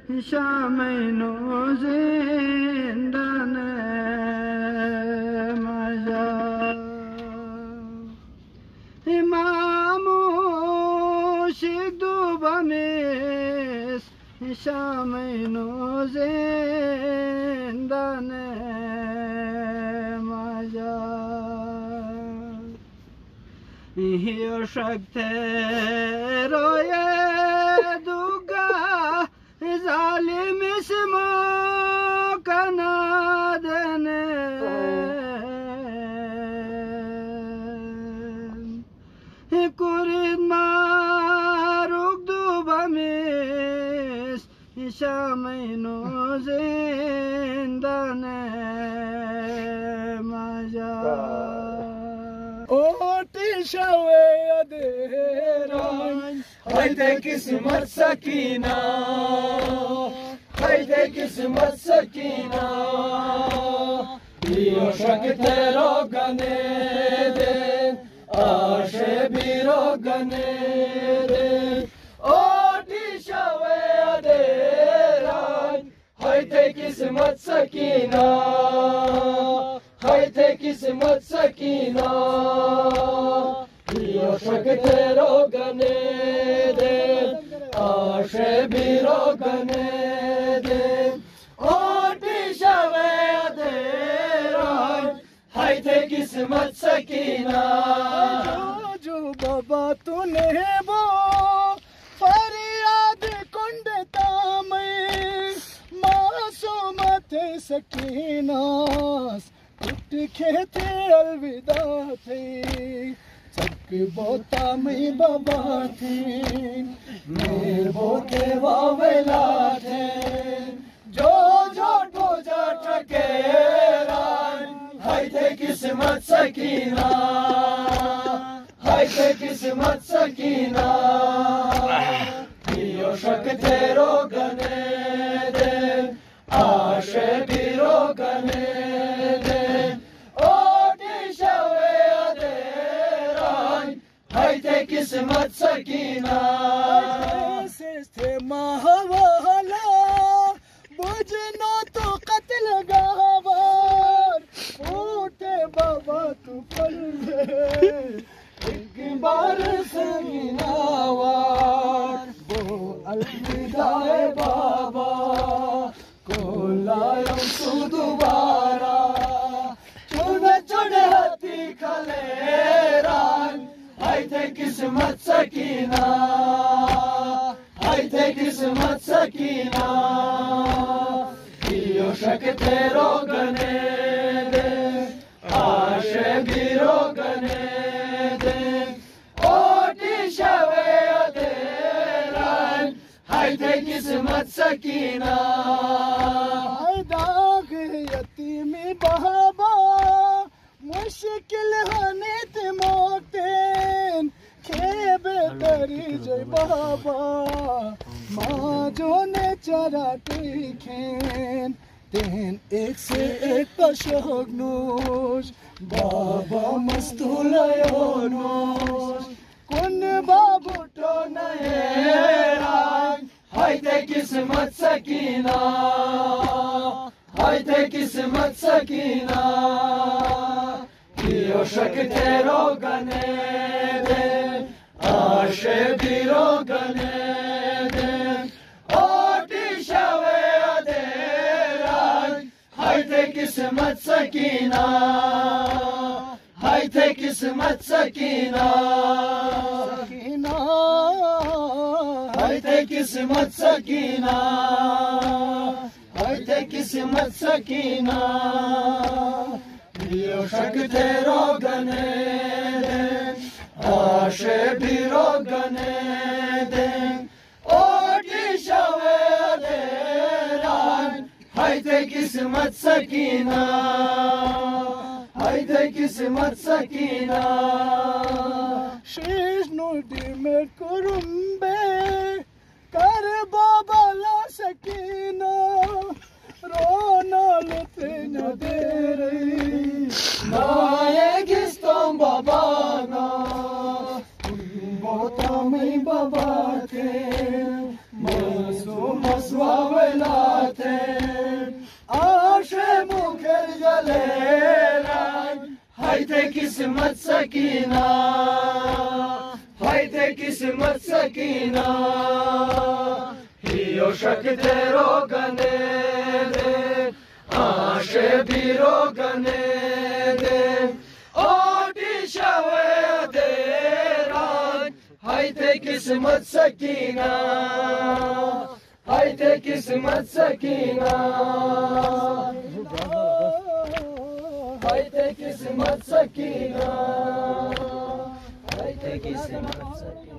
शामैनो जिंदाने मजा इमामो शिकदु बमेस शामैनो जिंदाने मजा हियो शक्ते रोये दुगा जालिम इसमो कनादने कुरिद मारुक दुबमिस शामैनो जिंदाने मजा OT शवे अदेरान hayde kismet sakina hayde kismet sakina iyo shakte rogane den ashe birogane den oti shave aderan hayde kismet sakina hayde kismet sakina iyo shakte rogane ashe birogane den oti shave aderan hayde kismet sakina jo baba tune wo faryad kondta mai maasumate sakinas ut khete alvida the चक बोता में बाबा थे मेरे बोते वावेला थे जो जो टोजा टकेरान हाय थे किस्मत सकीना हाय थे किस्मत सकीना यो शक तेरो गने दे आशे बिरो गने दे किस्मत सकीना से महावाला बुझनो तो कत्ल गावार उठे बाबा तू पल एक बार सकीनावार वो अलविदाए बाबा को लायो तू दोबारा चुने चुने हाथी खलेरान hayde kismet sakina hayde kismet sakina iyo shakte rogane de ashe birogane de oti shave aderan hayde kismet sakina haydag yatimi baba मुश्किल हने ते मोतेन खेबे तरी जय बाबा माँ जो ने चराते खेन तेन एक से एक पशोगनोश बाबा मस्तुलयोनोश कुन बाबू तो नये रान hayde किस्मत सकीना hayde किस्मत सकीना यो शक्ते रोगने दे आशे बिरोगने दे ओटी शवे अदेरान hayde किस्मत सकीना hayde किस्मत सकीना hayde किस्मत सकीना hayde किस्मत सकीना यो शक्ते रोगने den ashe birogane den oti shave aderan hayde kismet sakina hayde kismet sakina shesh nurdi mer kurumbe kar baba la sakina rona lute na dere nae giston babana bota mai babate masu maswa वेलाते आशे मुखेर जलेरा हायते किस्मत सकीना हायते किस्मत सकीना हियो शक तेरो गने दे आशे बीरो गने दे ओटी शवे देरा हायते किस्मत सकीना हायते किस्मत सकीना हायते किस्मत सकीना हायते किस्मत सकीना